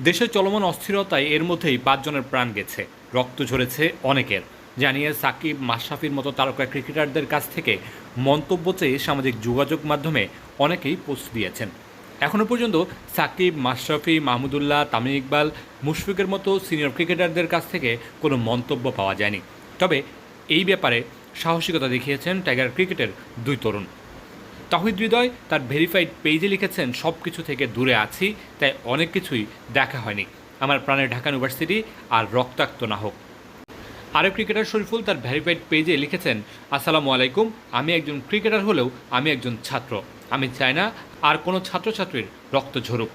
দেশে চলমান অস্থিরতায় এর মধ্যেই ৫ জনের প্রাণ গেছে, রক্ত ঝরেছে অনেকের। জানিয়ে সাকিব, মাশরাফির মতো তারকা ক্রিকেটারদের কাছ থেকে মন্তব্য চেয়ে সামাজিক যোগাযোগ মাধ্যমে অনেকেই পোস্ট দিয়েছেন। এখনও পর্যন্ত সাকিব, মাশরাফি, মাহমুদুল্লাহ, তামিম ইকবাল, মুশফিকের মতো সিনিয়র ক্রিকেটারদের কাছ থেকে কোনো মন্তব্য পাওয়া যায়নি। তবে এই ব্যাপারে সাহসিকতা দেখিয়েছেন টাইগার ক্রিকেটের দুই তরুণ। তাহিদ হৃদয় তার ভেরিফাইড পেজে লিখেছেন, সব কিছু থেকে দূরে আছি, তাই অনেক কিছুই দেখা হয়নি। আমার প্রাণের ঢাকা ইউনিভার্সিটি আর রক্তাক্ত না হোক। আরেক ক্রিকেটার শরীফুল তার ভেরিফাইড পেজে লিখেছেন, আসসালামু আলাইকুম, আমি একজন ক্রিকেটার হলেও আমি একজন ছাত্র। আমি চাই না আর কোনো ছাত্রছাত্রীর রক্ত ঝরুক।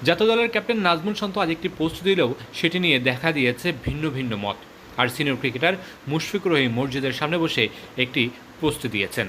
জাতীয় দলের ক্যাপ্টেন নাজমুল শান্ত আজ একটি পোস্ট দিলেও সেটি নিয়ে দেখা দিয়েছে ভিন্ন ভিন্ন মত। আর সিনিয়র ক্রিকেটার মুশফিকুর রহিম মসজিদের সামনে বসে একটি পোস্ট দিয়েছেন।